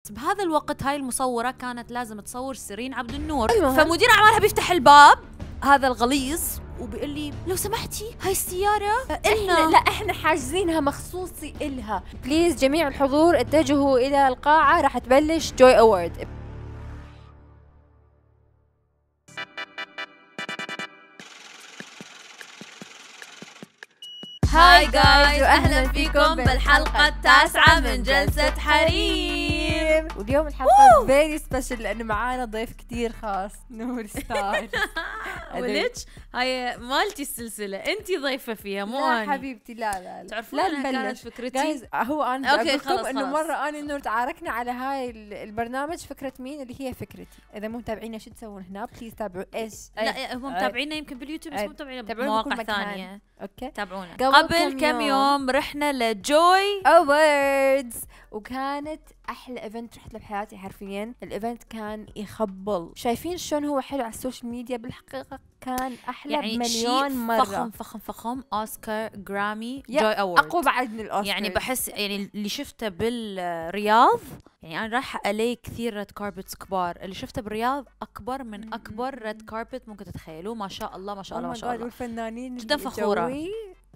بهذا الوقت هاي المصورة كانت لازم تصور سيرين عبد النور. أيوة. فمدير أعمالها بيفتح الباب هذا الغليظ وبيقول لي لو سمحتي هاي السيارة احنا حاجزينها مخصوصي إلها. بليز جميع الحضور اتجهوا إلى القاعة، راح تبلش جوي أوورد. هاي جايز واهلا فيكم بالحلقة التاسعة من جلسة حريم. واليوم الحلقة فيري سبيشل لأنه معانا ضيف كتير خاص، نور ستار. وليش هاي مالتي السلسلة انتي ضيفة فيها مو لا اني. حبيبتي لا تعرفون لا أنا كانت فكرتي جايز هو انا أوكي، أقول لكم خلص. انه مرة انا نور تعاركنا على هاي البرنامج. فكرة مين؟ اللي هي فكرتي. اذا مو متابعينا شو تسوون هنا؟ بليز تابعوا ايش. لا هم متابعينا يمكن باليوتيوب بس مو متابعينا تابعونا بمواقع بكل مكان. ثانية. اوكي تابعونا. قبل قبل كم يوم رحنا لجوي اووردز وكانت احلى ايفنت رحت له بحياتي حرفيا. الايفنت كان يخبل. شايفين شلون هو حلو على السوشيال ميديا؟ بالحقيقة كان احلى يعني بمليون شيء مرة. فخم فخم فخم. اوسكار، جرامي، جوي اوورد. اقوى بعد من الاوسكار. يعني بحس يعني اللي شفته بالرياض، يعني انا رايحه الي كثير ريد كاربتس كبار، اللي شفته بالرياض اكبر من اكبر ريد كاربت ممكن تتخيلوه. ما شاء الله ما شاء الله ما شاء الله. والفنانين جدا فخورة.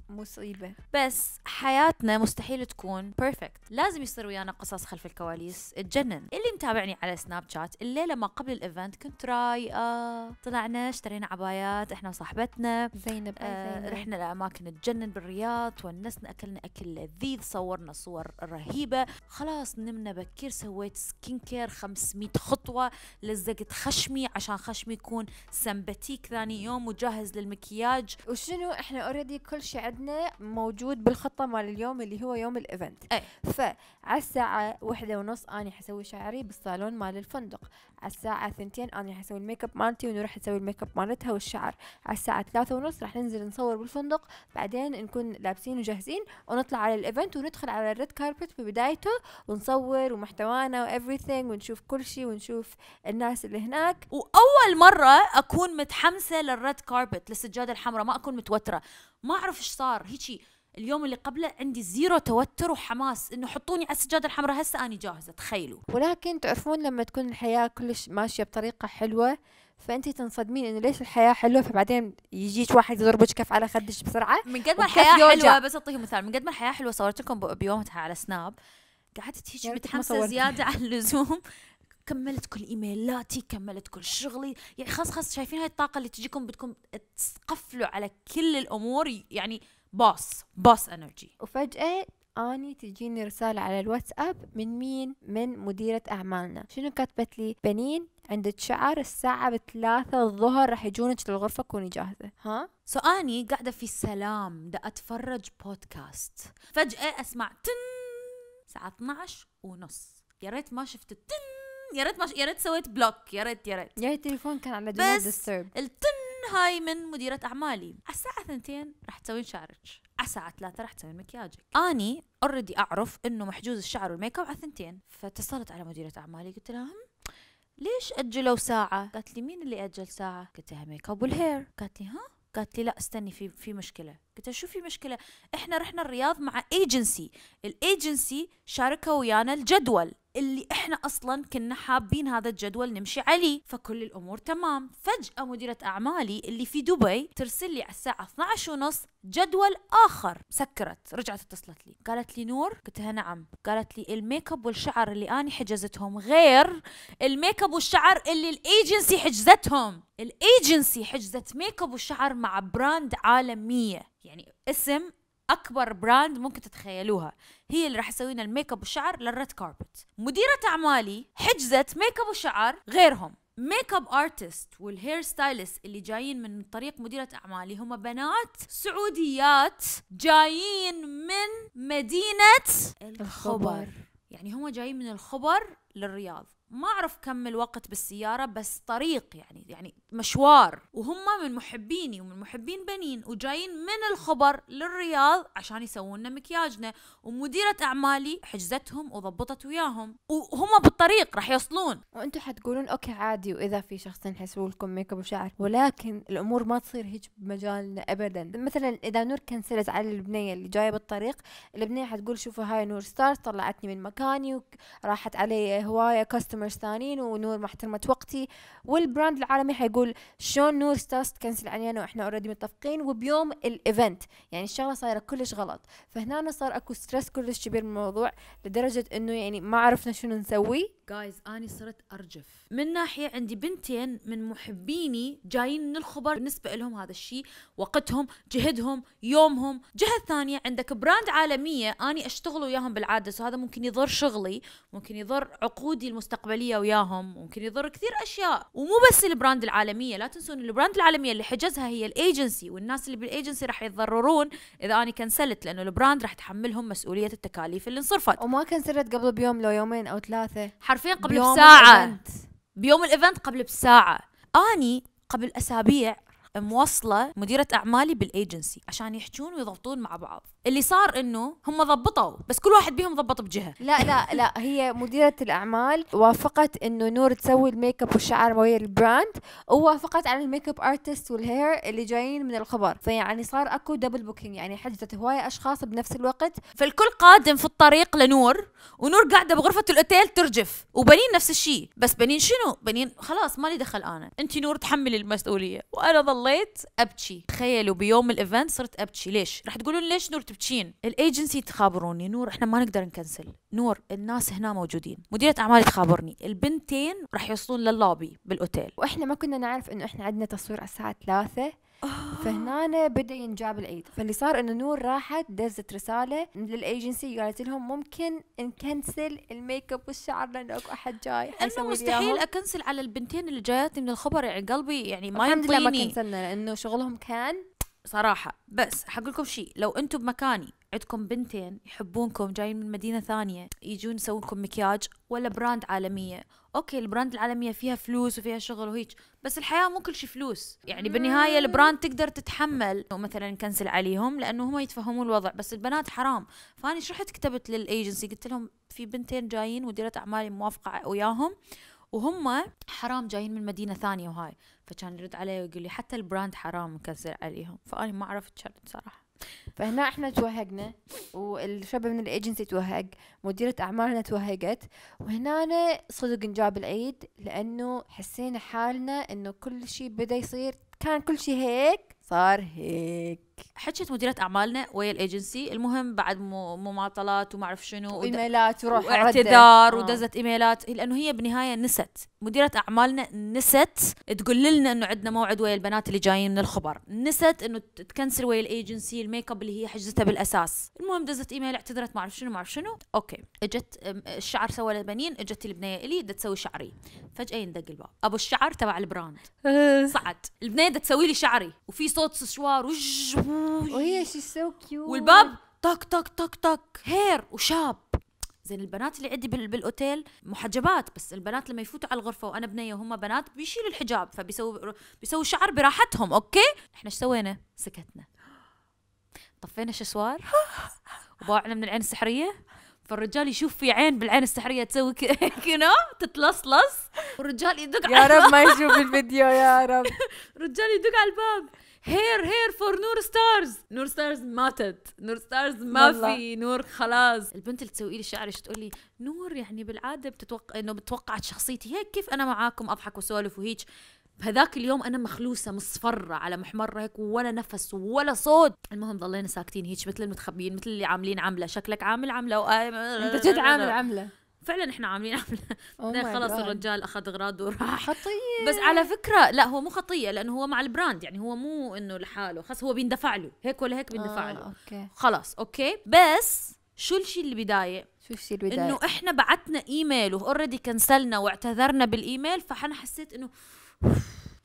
مصيبة. بس حياتنا مستحيل تكون بيرفكت، لازم يصير ويانا قصص خلف الكواليس تجنن. اللي متابعني على سناب شات الليله ما قبل الايفنت كنت رايقه، طلعنا اشترينا عبايات احنا وصاحبتنا زينب. رحنا لاماكن تجنن بالرياض، ونسنا اكلنا اكل لذيذ، صورنا صور رهيبه، خلاص نمنا بكير، سويت سكين كير 500 خطوه، لزقت خشمي عشان خشمي يكون سمباتيك ثاني يوم وجاهز للمكياج. وشنو احنا اوريدي كل شيء عندنا موجود بالخطة مال اليوم اللي هو يوم الايفنت. أي. فعلى الساعة 1:30 اني حسوي شعري بالصالون مال الفندق. على الساعة 2 اني حسوي الميك اب مالتي ونروح تسوي الميك اب مالتها والشعر. على الساعة 3:30 راح ننزل نصور بالفندق، بعدين نكون لابسين وجاهزين ونطلع على الايفنت وندخل على الريد كاربت ببدايته ونصور ومحتوانا وإيفريثينغ ونشوف كل شيء ونشوف الناس اللي هناك. واول مره اكون متحمسه للريد كاربت، للسجاده الحمراء، ما اكون متوتره. ما اعرف ايش صار هيجي اليوم اللي قبله عندي زيرو توتر وحماس انه حطوني على السجاده الحمراء هسه اني جاهزه. تخيلوا. ولكن تعرفون لما تكون الحياة كلش ماشية بطريقة حلوة فانت تنصدمين انه ليش الحياة حلوة، فبعدين يجيك واحد يضربك كف على خدش بسرعة. من قد ما والكف الحياه يوجع. حلوه، بس اعطيكم مثال، من قد ما الحياه حلوه صورت لكم بيومتها على سناب، قعدت هيك يا ريتك ما متحمسه صورتي. زياده عن اللزوم. كملت كل ايميلاتي، كملت كل شغلي، يعني خلاص شايفين هاي الطاقه اللي تجيكم بدكم تقفلوا على كل الامور، يعني باص انرجي. وفجأة اني تجيني رسالة على الواتساب من مين؟ من مديرة اعمالنا. شنو كتبت لي؟ بنين عندك شعر الساعة 3 الظهر راح يجونك للغرفة، كوني جاهزة. ها؟ اني قاعده في سلام دا اتفرج بودكاست، فجاه اسمع تن الساعه 12:30. يا ريت ما شفت التن، يا ريت سويت بلوك، يا ريت يا التليفون كان على بس دونت ديسترب. التن هاي من مديرة أعمالي. على الساعة 2 راح تسوين شعرك، على الساعة 3 راح تسوين مكياجك. أني أوريدي أعرف إنه محجوز الشعر والميك اب على 2. فاتصلت على مديرة أعمالي قلت لها ليش أجلوا ساعة؟ قالت لي مين اللي أجل ساعة؟ قلت لها ميك اب والهير. قالت لي ها؟ قالت لي لا استني في مشكلة. قلت لها شو في مشكلة؟ احنا رحنا الرياض مع ايجنسي، الايجنسي شاركوا ويانا الجدول اللي احنا اصلا كنا حابين هذا الجدول نمشي عليه، فكل الامور تمام. فجأة مديرة اعمالي اللي في دبي ترسل لي على الساعة 12:30 جدول اخر. سكرت، رجعت اتصلت لي قالت لي نور. قلت لها نعم. قالت لي الميك اب والشعر اللي اني حجزتهم غير الميك اب والشعر اللي الايجنسي حجزتهم. الايجنسي حجزت ميك اب وشعر مع براند عالمية، يعني اسم اكبر براند ممكن تتخيلوها، هي اللي راح تسوي لنا الميك اب والشعر للريد كاربت. مديرة اعمالي حجزت ميك اب وشعر غيرهم. ميك اب ارتست والهير ستايلست اللي جايين من طريق مديرة اعمالي هم بنات سعوديات جايين من مدينة الخبر. يعني هم جايين من الخبر للرياض، ما أعرف كم الوقت بالسيارة بس طريق يعني مشوار، وهم من محبيني ومن محبين بنين وجايين من الخبر للرياض عشان يسوون لنا مكياجنا، ومديرة أعمالي حجزتهم وضبطت وياهم وهم بالطريق راح يوصلون. وانتم حتقولون اوكي عادي واذا في شخصين حيسووا لكم ميك اب وشعر، ولكن الامور ما تصير هيك بمجالنا ابدا. مثلا اذا نور كنسلت على البنيه اللي جايه بالطريق، البنيه حتقول شوفوا هاي نور ستار طلعتني من مكاني وراحت علي هواية كاستمرز ثانيين ونور ما احترمت وقتي، والبراند العالمي حيقول شلون نور ستاس تكنسل علينا واحنا اوريدي متفقين وبيوم الايفنت. يعني الشغله صايره كلش غلط. فهنا صار اكو ستريس كلش كبير من الموضوع لدرجه انه يعني ما عرفنا شنو نسوي. جايز اني صرت ارجف. من ناحيه عندي بنتين من محبيني جايين من الخبر، بالنسبه لهم هذا الشيء وقتهم، جهدهم، يومهم. جهه ثانيه عندك براند عالميه اني اشتغل وياهم بالعاده، وهذا ممكن يضر شغلي، ممكن يضر عقودي المستقبليه وياهم، ممكن يضر كثير اشياء. ومو بس البراند العالميه، لا تنسون البراند العالميه اللي حجزها هي الايجنسي، والناس اللي بالايجنسي راح يتضررون اذا اني كنسلت، لانه البراند راح تحملهم مسؤوليه التكاليف اللي انصرفت. وما كنسلت قبل بيوم لو يومين او 3، حرفيا قبل بساعة، بيوم الايفنت قبل بساعة. اني قبل اسابيع موصلة مديرة اعمالي بالايجنسي عشان يحجون ويضبطون مع بعض. اللي صار انه هم ضبطوا، بس كل واحد بيهم ضبط بجهة. لا هي مديرة الاعمال وافقت انه نور تسوي الميك اب والشعر ويا البراند، ووافقت على الميك اب ارتست والهير اللي جايين من الخبر. فيعني صار اكو دبل بوكينج، يعني حجزت هواية اشخاص بنفس الوقت. فالكل قادم في الطريق لنور، ونور قاعدة بغرفة الاوتيل ترجف، وبنين نفس الشيء. بس بنين شنو؟ بنين خلاص مالي دخل، انا انتي نور تحملي المسؤولية. وانا ظليت ابكي. تخيلوا بيوم الايفنت صرت ابكي. ليش؟ راح تقولون ليش نور تبكين؟ الايجنسي تخابروني نور احنا ما نقدر نكنسل. نور الناس هنا موجودين. مديرة اعمالي تخابرني البنتين راح يوصلون لللوبي بالاوتيل، واحنا ما كنا نعرف انه احنا عندنا تصوير على الساعة 3. فهنا بدا ينجاب العيد. فاللي صار انه نور راحت دزت رساله للايجنسي قالت لهم ممكن نكنسل الميك اب والشعر لانه اكو احد جاي حيسوي. مستحيل اكنسل على البنتين اللي جاياتني من الخبر، يعني قلبي يعني ما الحمد لله ما ينطيني كنسلنا لانه شغلهم كان صراحه. بس حقول لكم شيء، لو انتم بمكاني عندكم بنتين يحبونكم جايين من مدينه ثانيه يجون يسوون لكم مكياج ولا براند عالميه، اوكي البراند العالميه فيها فلوس وفيها شغل وهيك، بس الحياه مو كل شيء فلوس. يعني بالنهايه البراند تقدر تتحمل مثلا نكنسل عليهم لانه هم يتفهمون الوضع، بس البنات حرام. فاني ايش رحت كتبت للايجنسي قلت لهم في بنتين جايين مديره اعمالي موافقه وياهم، وهم حرام جايين من مدينه ثانيه وهاي. فكان يرد علي ويقول لي حتى البراند حرام نكنسل عليهم. فاني ما عرفت شرط صراحه. فهنا احنا توهقنا، والشباب من الايجنسي توهق، مديرة اعمالنا توهقت، وهنا صدق نجاب العيد لانه حسينا حالنا انه كل شيء بدا يصير. كان كل شيء هيك صار هيك. حكت مديرة أعمالنا ويا الإيجنسي، المهم بعد مماطلات وما أعرف شنو وإيميلات واعتذار ودزت إيميلات، لأنه هي بالنهاية نست. مديرة أعمالنا نست تقول لنا إنه عندنا موعد ويا البنات اللي جايين من الخبر، نست إنه تكنسل ويا الإيجنسي الميك اب اللي هي حجزتها بالأساس. المهم دزت إيميل اعتذرت ما أعرف شنو. أوكي اجت الشعر سوى للبنين، اجت البنية إلي بدها تسوي شعري. فجأة يندق الباب، أبو الشعر تبع البراند صعد. البنية بدها تسوي لي شعري وفي صوت سشوار وهي شي سو كيوت، والباب طق طق طق طق هير وشاب. زين البنات اللي عندي بالاوتيل محجبات، بس البنات لما يفوتوا على الغرفه وانا بنيه وهم بنات بيشيلوا الحجاب، بيسووا شعر براحتهم. اوكي احنا ايش سوينا؟ سكتنا، طفينا شسوار وباعنا من العين السحريه. فالرجال يشوف في عين بالعين السحريه تسوي كنا تتلصلص، والرجال يدق يا رب ما يشوف الفيديو يا رب. الرجال يدق على الباب، هير فور نور ستارز. نور ستارز ماتت، نور ستارز ما في نور خلاص. البنت اللي تسوي لي شعري تقول لي نور يعني بالعاده بتوقعت شخصيتي هيك، كيف انا معاكم اضحك وسولف وهيك. بهذاك اليوم انا مخلوسه مصفره على محمره هيك، ولا نفس ولا صوت. المهم ضلينا ساكتين هيك مثل المتخبيين، مثل اللي عاملين عمله. شكلك عامل عمله انت جد عامل عمله فعلا. احنا عاملين عمله. خلاص الرجال اخذ اغراضه وراح. خطيه. بس على فكره لا هو مو خطيه، لانه هو مع البراند، يعني هو مو انه لحاله، خلاص هو بيندفع له هيك ولا هيك بيندفع له. أوكي. خلاص اوكي. بس شو الشيء اللي بدايه؟ انه احنا بعتنا ايميل واوريدي كنسلنا واعتذرنا بالايميل. فانا حسيت انه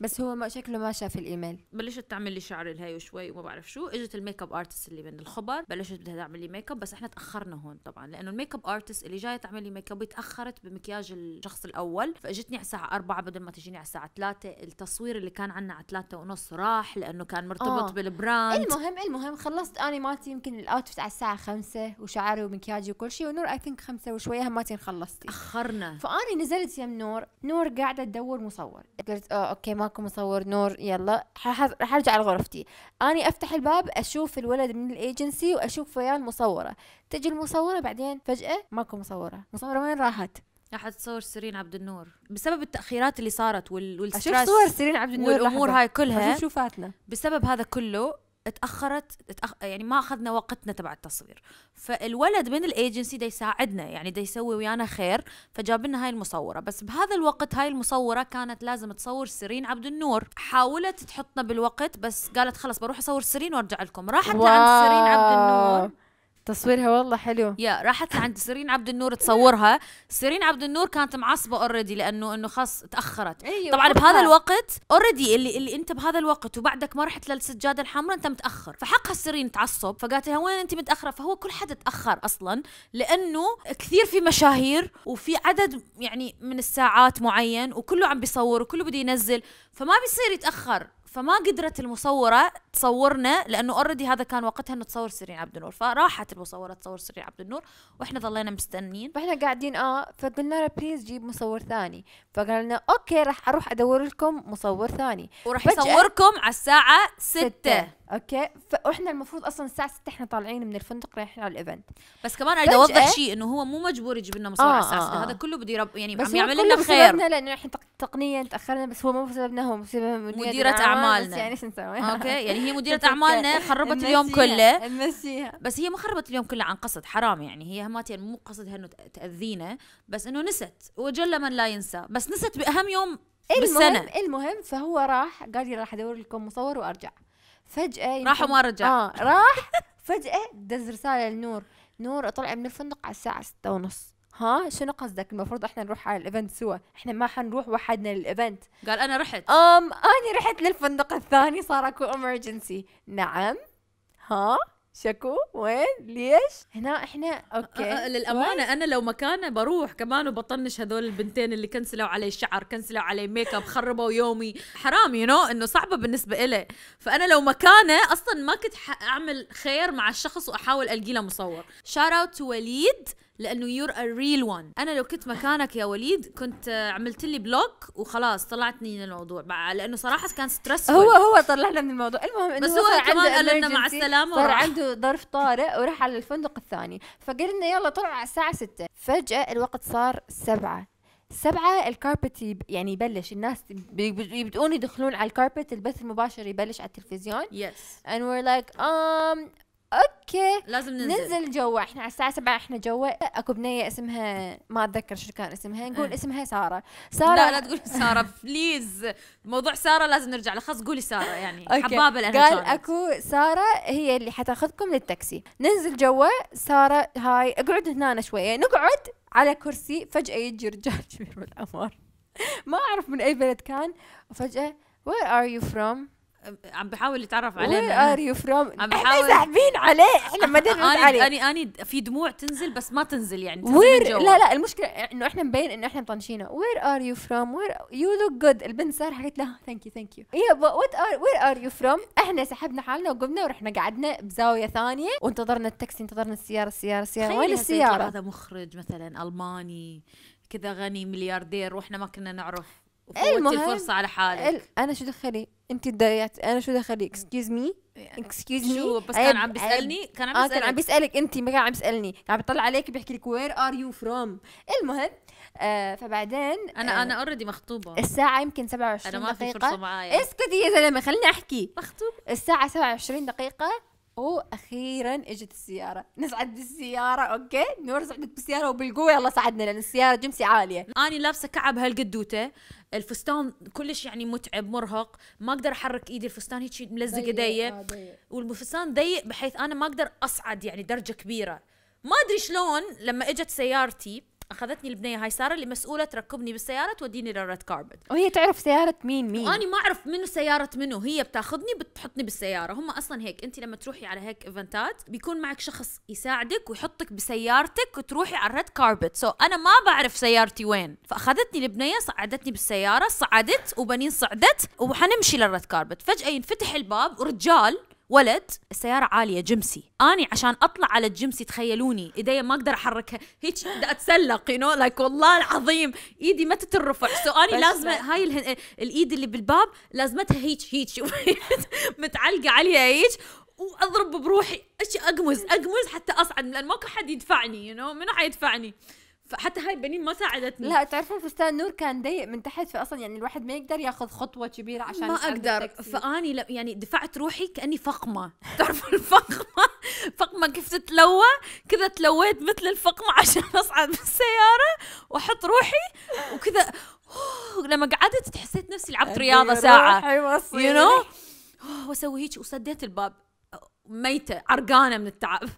بس هو ما شكله ما شاف الايميل. بلشت تعمل لي شعري الهي وشوي وما بعرف شو. اجت الميك اب ارتست اللي من الخبر بلشت بدها تعمل لي ميك اب، بس احنا تاخرنا هون طبعا لانه الميك اب ارتست اللي جايه تعمل لي ميك اب تاخرت بمكياج الشخص الاول. فاجتني على الساعه 4 بدل ما تجيني على الساعه 3. التصوير اللي كان عنا على 3:30 راح لانه كان مرتبط بالبراند. المهم خلصت اني مالتي يمكن الاوتفيت على الساعه 5 وشعري ومكياجي وكل شيء، ونور اي ثينك 5 وشويه هماتين خلصتي. اخرنا. فاني نزلت يم نور قاعده تدور مصور. قلت اوكي ماكو مصور نور، يلا راح ارجع لغرفتي. اني افتح الباب اشوف الولد من الايجنسي واشوف وياه المصوره. تجي المصوره بعدين فجاه ماكو مصوره وين راحت؟ راح تصور سيرين عبد النور بسبب التأخيرات اللي صارت اشوف صور سيرين عبد النور والامور هاي كلها. شو فاتنا بسبب هذا كله يعني ما اخذنا وقتنا تبع التصوير. فالولد من الايجنسي دا يساعدنا، يعني دا يسوي ويانا خير، فجاب لنا هاي المصوره. بس بهذا الوقت هاي المصوره كانت لازم تصور سيرين عبد النور، حاولت تحطنا بالوقت بس قالت خلص بروح اصور سيرين وارجع لكم. راحت لعند سيرين عبد النور، تصويرها والله حلو. راحت عند سيرين عبد النور تصورها. سيرين عبد النور كانت معصبه اوريدي لانه خاص تاخرت. أيوة طبعا بهذا الوقت اوريدي اللي انت بهذا الوقت وبعدك ما رحت للسجاده الحمراء انت متاخر، فحقها سيرين تعصب. فقالت لها وين انت متاخره؟ فهو كل حدا تاخر اصلا لانه كثير في مشاهير وفي عدد يعني من الساعات معين وكله عم بيصور وكله بده ينزل، فما بيصير يتاخر. فما قدرت المصورة تصورنا لأنه اوريدي هذا كان وقتها إنه تصور سيرين عبد النور، فراحت المصورة تصور سيرين عبد النور وإحنا ضلينا مستنين. فإحنا قاعدين فقلنا له بليز جيب مصور ثاني، فقال لنا أوكي راح أروح أدور لكم مصور ثاني وراح يصوركم على الساعة 6. اوكي. فاحنا المفروض اصلا الساعه 6 احنا طالعين من الفندق رايحين على الايفنت. بس كمان اريد اوضح شيء انه هو مو مجبور يجيب لنا مصور على الساعه 6. هذا كله بده يعني عم يعمل لنا خير لانه احنا تقنيا تاخرنا، بس هو مو بسببنا، هو بسبب مديرة اعمالنا. يعني شو نسوي؟ اوكي يعني هي مديرة اعمالنا خربت اليوم كله. نمشيها. بس هي ما خربت اليوم كله عن قصد، حرام يعني. هي هماتي مو قصدها انه تاذينا، بس انه نست، وجل من لا ينسى، بس نست باهم يوم بالسنه. المهم فهو راح قال لي راح ادور لكم مصور وارجع. فجأة راح وما رجع. راح فجأة دز رسالة لنور. نور طلع من الفندق على الساعة 6:30. شنو قصدك؟ المفروض احنا نروح على الايفنت سوا، احنا ما حنروح وحدنا للايفنت. قال انا رحت. انا رحت للفندق الثاني، صار اكو امرجنسي. نعم. شكو وين ليش هنا احنا اوكي. للامانه انا لو مكانه بروح كمان وبطنش هذول البنتين اللي كنسلوا علي الشعر، كنسلوا علي ميك اب، خربوا يومي. حرام انه صعبه بالنسبه إلي. فانا لو مكانه اصلا ما كنت اعمل خير مع الشخص واحاول القي له مصور. شاوت اوت تو وليد لانه يور ا ريل وان. انا لو كنت مكانك يا وليد كنت عملت لي بلوك وخلاص طلعتني من الموضوع، لانه صراحه كان ستريسفول. هو طلعنا من الموضوع. المهم انه بس هو كمان قال لنا مع السلامه، صار عنده ظرف طارئ وراح على الفندق الثاني. فقال لنا يلا طلعوا على الساعه 6. فجاه الوقت صار 7 الكاربت يعني يبلش، الناس يبدؤون يدخلون على الكاربت، البث المباشر يبلش على التلفزيون. and we're like اوكي لازم ننزل جوا. احنا على الساعه 7 احنا جوا. اكو بنيه اسمها ما اتذكر شو كان اسمها، نقول اسمها ساره. لا تقولي ساره بليز، موضوع ساره لازم نرجع له، خلاص قولي ساره يعني حبابه لانها قال اكو ساره هي اللي حتاخذكم للتاكسي. ننزل جوا. ساره هاي اقعد هنا شويه، نقعد على كرسي. فجاه يجي رجال كبير بالعمر ما اعرف من اي بلد كان، وفجاه where are you from؟ عم بحاول يتعرف علينا. Where are you from؟ عم بحاول ساحبين عليه، احنا ما ندري عليه. اني في دموع تنزل بس ما تنزل يعني لا المشكله انه احنا مبين انه احنا مطنشينه. Where are you from؟ Where you look good. البنت ساره حكت لها thank you where are you from؟ احنا سحبنا حالنا وقمنا ورحنا قعدنا بزاويه ثانيه وانتظرنا التاكسي، انتظرنا السياره. وين السياره؟ هذا مخرج مثلا الماني كذا غني ملياردير واحنا ما كنا نعرف، وفوتي الفرصه على حالك. انا شو دخلي انت ضيعت؟ انا شو دخلي؟ اكسكيوز مي شو بس كان عم بيسالني، كان عم بيسالك انت، ما كان عم بيسالني، كان عم بيطلع عليك بيحكي لك وير ار يو فروم. المهم فبعدين انا اوريدي مخطوبه. الساعه يمكن 27 انا ما دقيقه. في فرصه معايا. اسكتي يا زلمه خليني احكي. مخطوب الساعه 27 دقيقه واخيرا اجت السياره. نصعد بالسياره. اوكي نور صعدت بالسياره وبالقوه يلا صعدنا لان السياره جمسي عاليه. اني لابسه كعب هالقدوته، الفستان كلش يعني متعب مرهق، ما اقدر احرك ايدي، الفستان هيك ملزق ايدي، والفستان ضيق بحيث انا ما اقدر اصعد يعني درجه كبيره. ما ادري شلون لما اجت سيارتي اخذتني البنيه هاي ساره اللي مسؤوله تركبني بالسياره توديني للريد كاربت. وهي تعرف سياره مين واني ما اعرف منو سياره منو، هي بتاخذني بتحطني بالسياره. هم اصلا هيك، انت لما تروحي على هيك ايفنتات بيكون معك شخص يساعدك ويحطك بسيارتك وتروحي على الريد كاربت. انا ما بعرف سيارتي وين، فاخذتني البنيه صعدتني بالسياره، صعدت وبنين صعدت وحنمشي للريد كاربت. فجاه ينفتح الباب ورجال ولد، السيارة عالية جمسي، أني عشان أطلع على الجمسي تخيلوني إيدي ما أقدر أحركها، هيك بدي أتسلق لايك والله العظيم إيدي ما تترفع. أني لازم هاي الإيد اللي بالباب لازمتها هيك متعلقة عليها هيك، وأضرب بروحي أقمز حتى أصعد، لأن ماكو حد يدفعني منو حيدفعني. فحتى هاي بنين ما ساعدتني. لا تعرفون فستان نور كان ضيق من تحت، فاصلا يعني الواحد ما يقدر ياخذ خطوه كبيره عشان ما اقدر. فاني يعني دفعت روحي كاني فقمه. تعرفوا الفقمه؟ فقمه كيف تتلوى كذا، تلويت مثل الفقمه عشان اصعد بالسياره واحط روحي وكذا. لما قعدت حسيت نفسي لعبت رياضه ساعه يو نو واسوي هيك وسديت الباب ميتة عرقانة من التعب.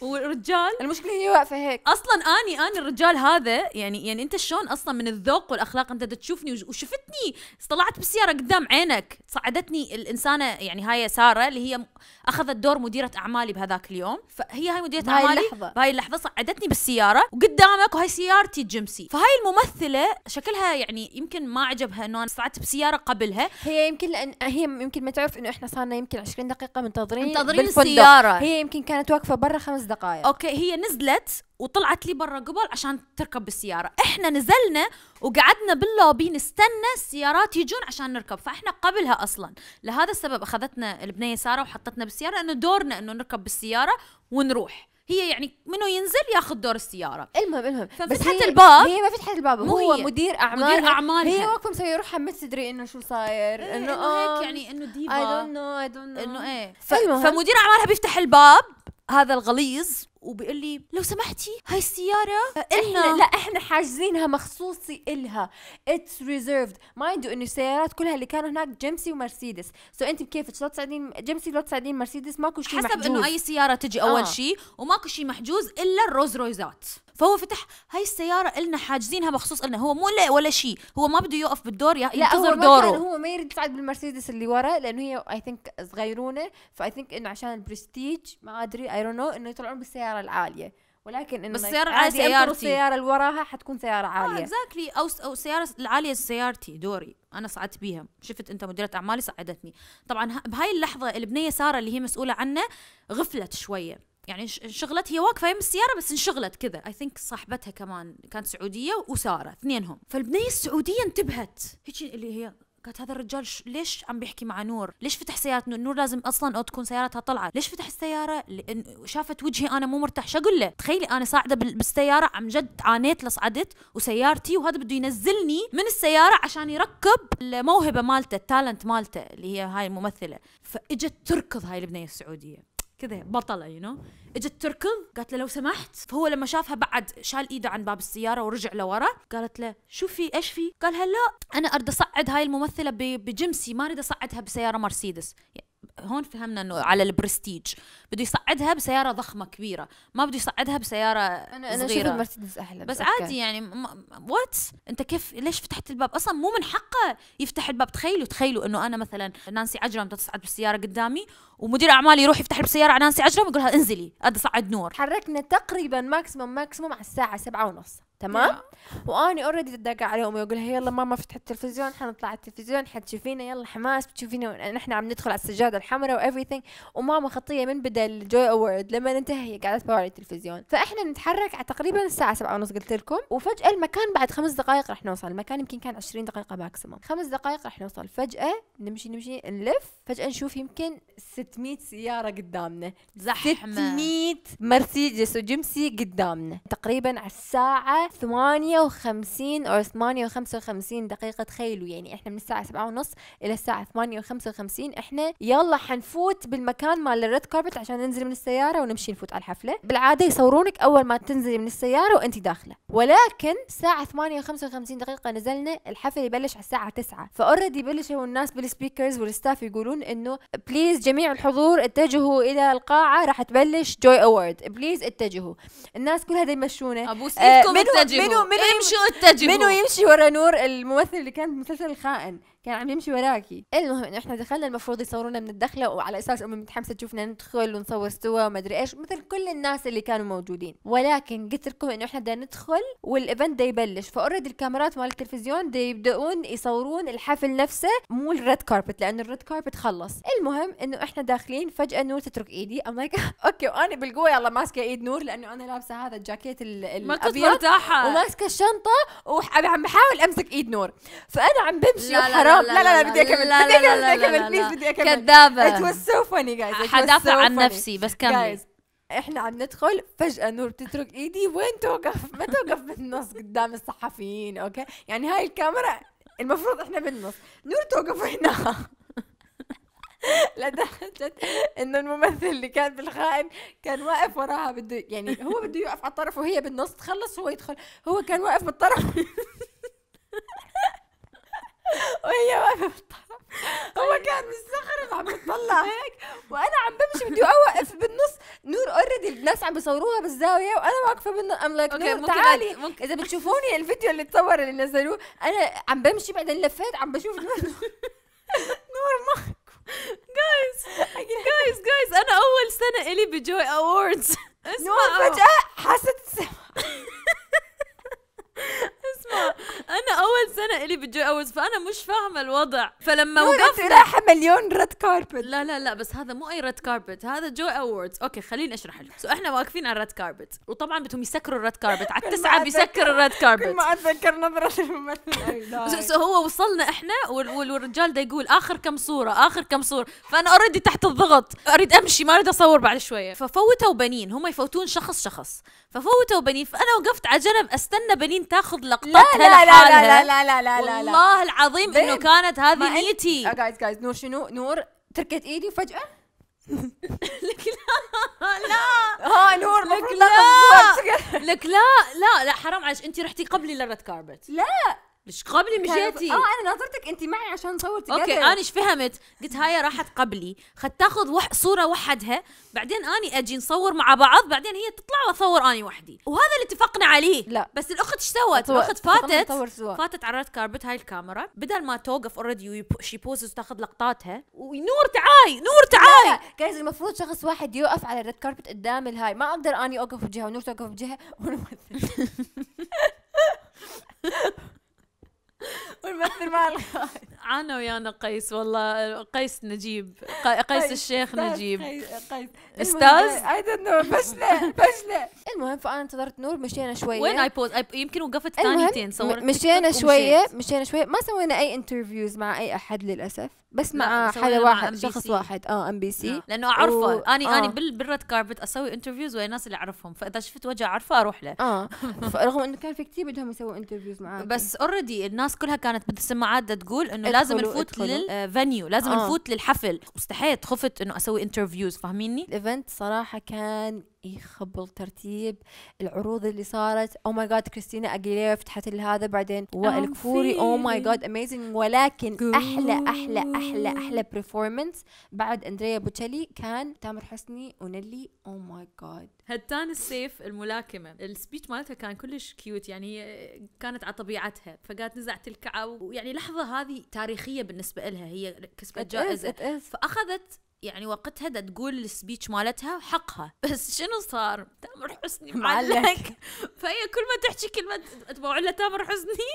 والرجال المشكلة هي واقفة هيك اصلا. اني الرجال هذا يعني انت شلون اصلا من الذوق والاخلاق انت تشوفني وشفتني طلعت بالسيارة قدام عينك. صعدتني الانسانة يعني هاي سارة اللي هي اخذت دور مديرة اعمالي بهذاك اليوم. فهي هاي مديرة اعمالي بهاي اللحظة صعدتني بالسيارة وقدامك وهاي سيارتي جيمسي. فهاي الممثلة شكلها يعني يمكن ما عجبها انه انا صعدت بسيارة قبلها. هي يمكن لان هي يمكن ما تعرف انه احنا صارنا يمكن 20 دقيقة منتظرين السيارة. هي يمكن كانت واقفة برا 5 دقائق. اوكي هي نزلت وطلعت لي برا قبل عشان تركب بالسيارة. احنا نزلنا وقعدنا باللوبي نستنى السيارات يجون عشان نركب. فاحنا قبلها اصلا. لهذا السبب اخذتنا البنية سارة وحطتنا بالسيارة لانه دورنا انه نركب بالسيارة ونروح. هي يعني منو ينزل ياخذ دور السيارة. المهم ففتحت الباب. هي ما فتحت الباب، هو مدير اعمالها. هي واقفه مسويه روحها ما تدري انه شو صاير، انه هيك يعني انه ديفا I don't know انه ايه. فمدير اعمالها بيفتح الباب هذا الغليظ وبيقول لي لو سمحتي هاي السيارة احنا حاجزينها مخصوصي إلها. It's reserved. ما يدو انه السيارات كلها اللي كانوا هناك جيمسي ومرسيدس. انت كيف لا تصعدين جيمسي لا تصعدين مرسيدس؟ ماكو شيء محجوز. حسب انه اي سيارة تجي اول شيء وماكو شيء محجوز الا الروز رويزات. فهو فتح هاي السيارة إلنا حاجزينها مخصوص إلنا. هو مو لا ولا شيء، هو ما بده يوقف بالدور ينتظر دوره. هو ما يريد يصعد بالمرسيدس اللي ورا لأنه هي I think صغيرونة. فاي ثينك إنه عشان البرستيج ما أدري I don't know إنه يطلعون بالسيارة العالية. ولكن إنه بالسيارة العالية سيارتي. السيارة اللي وراها حتكون سيارة عالية. exactly. أو السيارة العالية سيارتي دوري أنا صعدت بيها. شفت أنت مديرة أعمالي صعدتني. طبعا بهاي اللحظة البنية سارة اللي هي مسؤولة عنه غفلت شوية. يعني انشغلت. هي واقفه يم السياره بس انشغلت كذا. اي ثينك صاحبتها كمان كانت سعوديه وساره اثنينهم. فالبنيه السعوديه انتبهت هيك اللي هي قالت هذا الرجال ليش عم بيحكي مع نور؟ ليش فتح سيارة نور؟ لازم اصلا او تكون سيارتها طلعت. ليش فتح السياره؟ لان شافت وجهي انا مو مرتاح. شو اقول له؟ تخيلي انا صاعده بالسياره عن جد عانيت لصعدت وسيارتي وهذا بده ينزلني من السياره عشان يركب الموهبه مالته التالنت مالته اللي هي هاي الممثله. فاجت تركض هاي البنيه السعوديه كذا بطلة اجت تركض. قالت له لو سمحت. فهو لما شافها بعد شال ايده عن باب السيارة ورجع لورا. قالت له شو في ايش في؟ قالها لا انا اريد اصعد هاي الممثلة بجمسي ما اريد اصعدها بسيارة مرسيدس. هون فهمنا انه على البرستيج بده يصعدها بسياره ضخمه كبيره ما بده يصعدها بسياره انا صغيره. شوف المرسيدس احلى بس عادي يعني وات انت كيف ليش فتحت الباب؟ اصلا مو من حقه يفتح الباب. تخيلوا انه انا مثلا نانسي عجرم بدها تصعد بالسياره قدامي ومدير اعمالي يروح يفتح بالسياره على نانسي عجرم ويقول لها انزلي ادي صعد نور. حركنا تقريبا ماكسيموم على الساعه 7:30 تمام. واني اوريدي تدق عليهم ويقول لها يلا ماما فتحت التلفزيون حنطلع على التلفزيون حتشوفينا يلا حماس بتشوفينا نحن عم ندخل على السجاده الحمراء وايفريثينج. وماما خطيه من بدا الجوي اوورد لما انتهى هي قاعده تتابع التلفزيون. فاحنا نتحرك على تقريبا الساعه 7:30 قلت لكم. وفجاه المكان بعد 5 دقائق رح نوصل. المكان يمكن كان 20 دقيقه ماكسيموم. 5 دقائق رح نوصل. فجاه نمشي نلف. فجاه نشوف يمكن 600 سياره قدامنا. زحمه 600 مرسيدس وجيمسي قدامنا. تقريبا على الساعه 58 أو 58 دقيقة. تخيلوا يعني احنا من الساعة 7:30 إلى الساعة 58 احنا يلا حنفوت بالمكان مال الريد كاربت عشان ننزل من السيارة ونمشي نفوت على الحفلة. بالعادة يصورونك أول ما تنزلي من السيارة وأنت داخلة. ولكن الساعة 58 دقيقة نزلنا. الحفل يبلش على الساعة 9. فأوريدي بلشوا الناس بالسبيكرز والستاف يقولون إنه بليز جميع الحضور اتجهوا إلى القاعة راح تبلش جوي أوورد. بليز اتجهوا. الناس كلها يمشونا. أبوس إيدكم اتجهوا. منو يمشي ورا نور الممثل اللي كان بمسلسل الخائن كان عم يمشي وراكي. المهم انه احنا دخلنا المفروض يصورونا من الدخله وعلى اساس امي متحمسه تشوفنا ندخل ونصور سوا وما ادري ايش مثل كل الناس اللي كانوا موجودين. ولكن قلت لكم انه احنا بدنا ندخل والايفنت ده يبلش. فاوريدي الكاميرات مال التلفزيون ده يبداون يصورون الحفل نفسه مو الريد كاربت لانه الريد كاربت خلص. المهم انه احنا داخلين. فجاه نور تترك ايدي. ام لايك اوكي. وانا بالقوه يلا ماسكه ايد نور لانه انا لابسه هذا الجاكيت الابيض وماسكه الشنطه وعم بحاول امسك ايد نور. فانا عم بمشي وحرام. لا بدي اكمل بليز بدي اكمل. كذابه. it was so funny guys. حدافع عن نفسي بس كملي. احنا عم ندخل فجأة نور بتترك ايدي، وين توقف؟ ما توقف بالنص قدام الصحفيين، اوكي؟ يعني هاي الكاميرا المفروض احنا بالنص، نور توقف هنا. لدرجة انه الممثل اللي كان بالخائن كان واقف وراها، بده يعني هو بده يوقف على الطرف وهي بالنص تخلص هو يدخل، هو كان واقف بالطرف وهي واقفة بالطرف، هو كان مستغرب عم يطلع هيك وانا عم بمشي بدي اوقف بالنص. نور اوريدي الناس عم بيصوروها بالزاويه وانا واقفه بالنص. ام لايك نور تعالي، اذا بتشوفوني الفيديو اللي تصور اللي نزلوه انا عم بمشي بعدين لفيت عم بشوف نور معكم. جايز انا اول سنه الي بجوي اووردز. نور فجاه حست اسمع، انا اول سنه الي بجوي اووردز فانا مش فاهمه الوضع، فلما وقفت رايحه مليون ريد كاربت. لا بس هذا مو اي ريد كاربت، هذا جوي اووردز. اوكي خليني اشرح لك. احنا واقفين على الريد كاربت، وطبعا بدهم يسكروا الريد كاربت على 9 بيسكروا الريد كاربت. كل ما اتذكر نظره الممثل هو وصلنا احنا والرجال ده يقول اخر كم صوره، فانا اوريدي تحت الضغط، اريد امشي ما اريد اصور بعد شويه. ففوتوا بنين، هم يفوتون شخص، ففوتوا بنين، فانا وقفت على جنب استنى بنين تاخذ لقطتها لحالها. لا والله العظيم انه كانت هذه نيتي. جايز نور شنو؟ نور تركت ايدي وفجأة لك لا نور لك لا حرام عليك، انت رحتي قبلي للريد كاربت. لا ليش قبلي مشيتي؟ انا ناظرتك انت معي عشان نصور together. اوكي انا ايش فهمت، قلت هاي راحت قبلي، خدت تاخذ صوره وحدها، بعدين اني اجي نصور مع بعض، بعدين هي تطلع واصور اني وحدي، وهذا اللي اتفقنا عليه. لا بس الاخت ايش سوت؟ الاخت فاتت على الريد كاربت هاي الكاميرا، بدل ما توقف اوريدي شي بوزز وتاخذ لقطاتها، ونور تعاي جايز المفروض شخص واحد يوقف على الريد كاربت قدام الهاي، ما اقدر اني اوقف بجهه ونور توقف بجهه والممثل مع عانى ويانا قيس، والله قيس نجيب، قيس الشيخ نجيب قيس استاذ فشله. المهم فانا انتظرت نور، مشينا شويه. وين يمكن وقفت ثانيتين صورت. مشينا شويه ما سوينا اي انترفيوز مع اي احد للاسف، بس مع حدا واحد، شخص واحد ام بي سي، لانه اعرفه اني بالريد كاربت اسوي انترفيوز ويا ناس اللي اعرفهم، فاذا شفت وجه اعرفه اروح له. رغم انه كان في كثير بدهم يسووا انترفيوز معاه، بس اوريدي الناس كلها كانت بالسماعات تقول انه لازم نفوت للفانيو، لازم نفوت للحفل. استحيت، خفت انه اسوي انترفيوز، فاهميني؟ الايفنت صراحه كان يخبل ترتيب العروض اللي صارت. او ماي جاد كريستينا اجيليرا فتحت هذا، بعدين وائل كفوري، او ماي جاد اميزنج. ولكن احلى برفورمانس بعد اندريا بوتشيلي كان تامر حسني ونيلي. او ماي جاد هتان السيف الملاكمه، السبيتش مالتها كان كلش كيوت، يعني كانت على طبيعتها، فقالت نزعت الكعب، ويعني لحظه هذه تاريخيه بالنسبه لها، هي كسبت جائزه، فاخذت يعني وقتها دا تقول السبيتش مالتها حقها. بس شنو صار؟ تامر حسني معلق، فهي كل ما تحكي كلمة تبوع لها تامر حسني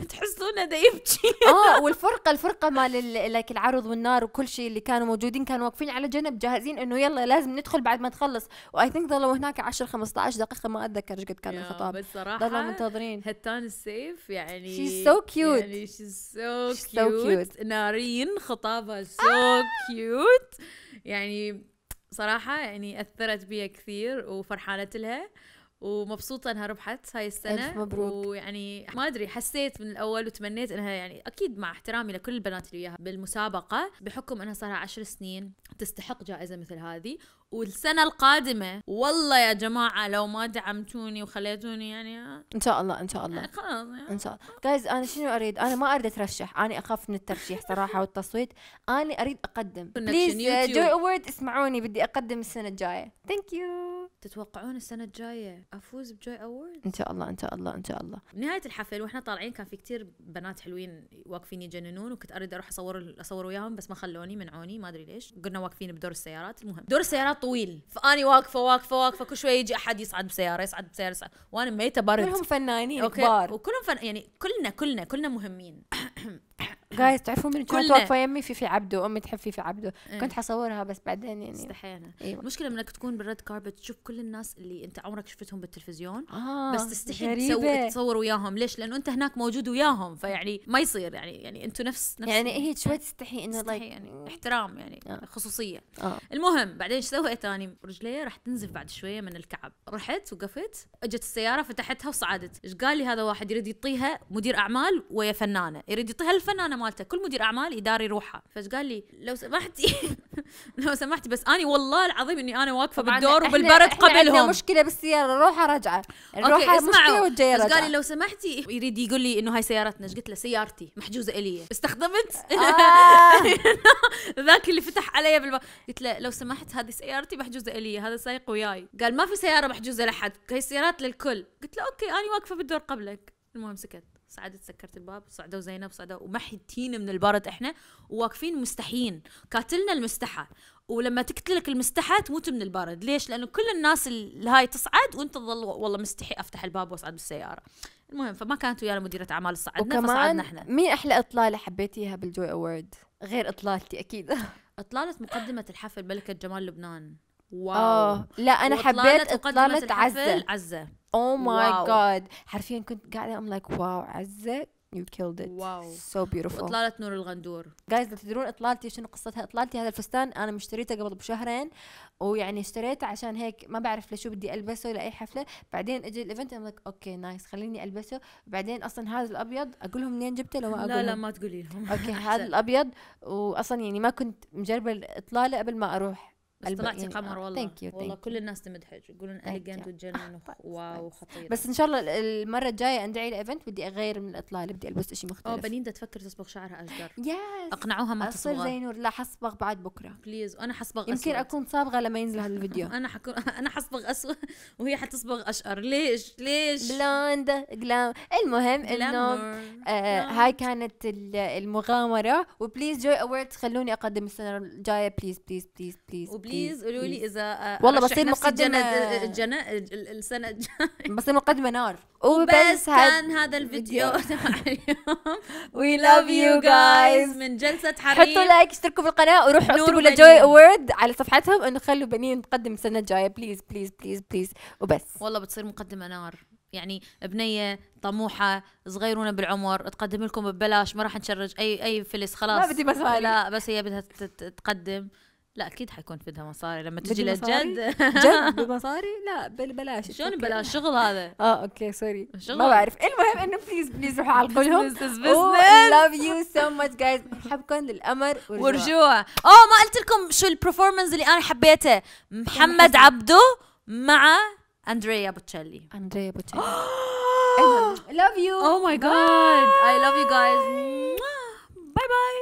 تحسونه دا يبكي. والفرقة مال لك العرض والنار وكل شيء اللي كانوا موجودين كانوا واقفين على جنب جاهزين انه يلا لازم ندخل بعد ما تخلص. واي ثينك ضلوا هناك 10 15 دقيقة، ما اتذكر ايش قد كان الخطاب، بس صراحة ضلوا منتظرين. هتان السيف يعني she's so cute، يعني she's so cute. نارين خطابها so cute، يعني صراحة يعني أثرت بيها كثير وفرحانة لها ومبسوطة انها ربحت هاي السنة. ألف مبروك. ويعني ما ادري، حسيت من الاول وتمنيت انها يعني اكيد مع احترامي لكل البنات اللي وياها بالمسابقة، بحكم انها صار لها 10 سنين تستحق جائزة مثل هذه. والسنة القادمة والله يا جماعة لو ما دعمتوني وخليتوني يعني ان شاء الله خلاص يعني. ان شاء الله. جايز انا شنو اريد؟ انا ما اريد اترشح، انا اخاف من الترشيح صراحة والتصويت. انا اريد اقدم. بليز جوي اوورد اسمعوني، بدي اقدم السنة الجاية. ثانك يو. تتوقعون السنة الجاية افوز بجوي اوورد؟ ان شاء الله. بنهاية الحفل واحنا طالعين كان في كتير بنات حلوين واقفين يجننون، وكنت اريد اروح اصور وياهم بس ما خلوني، منعوني ما ادري ليش. قلنا واقفين بدور السيارات. المهم دور السيارات طويل، فاني واقفه كل شويه يجي احد يصعد بسياره وانا ميته برد. كلهم فنانين كبار، وكلهم يعني كلنا مهمين. جايز تعرفون من كنت كلنا. واقفه يمي في عبده، امي تحب في عبده، إيه. كنت حصورها بس بعدين يعني استحينا. ايوه. المشكله انك تكون بالريد كاربت تشوف كل الناس اللي انت عمرك شفتهم بالتلفزيون آه بس تستحي غريبة. تصور وياهم. ليش؟ لانه انت هناك موجود وياهم، فيعني ما يصير يعني انتوا نفس يعني هي شوي تستحي انه تستحي يعني احترام يعني خصوصيه. المهم بعدين ايش سويت اني؟ رجلي راح تنزف بعد شويه من الكعب، رحت وقفت، اجت السياره فتحتها وصعدت. ايش قال لي؟ هذا واحد يريد يعطيها مدير اعمال ويا فنانه، يريد يعطيها الفنانه مالته، كل مدير اعمال يداري روحها. فايش قال لي؟ لو سمحتي لو سمحتي بس اني والله العظيم اني انا واقفه بالدور وبالبرد قبلهم. عندنا مشكله بالسياره، روحها راجعه، روحها مشكله والجايه راجعه. راجعه. قال لي لو سمحتي، يريد يقول لي انه هاي سيارتنا. قلت له سيارتي محجوزه الي، استخدمت ذاك اللي فتح علي بالباب. قلت له لو سمحت هذه سيارتي محجوزه الي، هذا سايق وياي. قال ما في سياره محجوزه لحد، هي السيارات للكل. قلت له اوكي انا واقفه بالدور قبلك. المهم سكت، صعدت سكرت الباب، صعدوا زينب، صعدوا ومحيتين من البرد احنا وواقفين مستحيين، كاتلنا المستحى. ولما تكتلك المستحى تموت من البرد. ليش؟ لانه كل الناس اللي هاي تصعد وانت تظل والله مستحي افتح الباب واصعد بالسياره. المهم فما كانت ويانا مديره اعمال، صعدنا فصعدنا احنا. مين احلى اطلاله حبيتيها بالجوي اوورد غير اطلالتي؟ اكيد اطلاله مقدمه الحفل ملكه جمال لبنان. واو. لا انا حبيت اطلاله عزة. Oh my god حرفيا كنت قاعده I'm like واو عزة you killed it. واو so beautiful. واطلاله نور الغندور. جايز تدرون اطلالتي شنو قصتها؟ اطلالتي هذا الفستان انا مشتريته قبل بشهرين، ويعني اشتريته عشان هيك ما بعرف لشو بدي البسه لاي حفله. بعدين اجى الايفنت I'm like اوكي نايس خليني البسه. بعدين اصلا هذا الابيض اقول لهم منين جبته؟ لو ما اقول لا ما تقولي لهم. اوكي هذا الابيض، واصلا يعني ما كنت مجربه الاطلاله قبل ما اروح. بس طلعتي قمر والله. thank you. والله كل الناس تمدحك يقولون اليجنت وتجنن. واو خطير. بس ان شاء الله المره الجايه اندعي الايفنت بدي اغير من الاطلاله، بدي البس شيء مختلف. بنيندا تفكر تصبغ شعرها اشقر. يس اقنعوها ما تصبغ. اصير زي نور. لا حصبغ بعد بكره بليز. وانا حصبغ يمكن أسود. اكون صابغه لما ينزل هذا الفيديو. انا حصبغ اسود وهي حتصبغ اشقر. ليش بلوند جلام. المهم انه هاي كانت المغامره. وبليز جوي اووردز خلوني اقدم السنه الجايه بليز بليز بليز بليز. وبليز قولوا لي اذا والله بصير مقدمه السنه الجايه بصير مقدمه نار. وبس كان هذا الفيديو تبع اليوم. We love you guys. من جلسة حريم. حطوا لايك، اشتركوا بالقناة، وروحوا اكتبوا لجوي اوورد على صفحتهم انه خلوا بنين تقدم السنة الجاية بليز بليز بليز بليز. وبس والله بتصير مقدمة نار. يعني بنية طموحة صغيرونة بالعمر تقدم لكم ببلاش، ما راح نشرج اي فلس خلاص. ما بدي مصاري. لا بس هي بدها تقدم. لا اكيد حيكون في بدها مصاري لما تجي للجد. جد بمصاري؟ لا ببلاش. شلون ببلاش؟ شغل هذا. اوكي سوري شغل. ما بعرف. المهم انه بليز روحوا علقوا لهم. love you so much guys. بحبكم للأمر ورجوع. ما قلت لكم شو البرفورمانس اللي انا حبيته؟ محمد عبده مع اندريا بوتشيلي. love you. Oh my god I love you guys. Bye bye.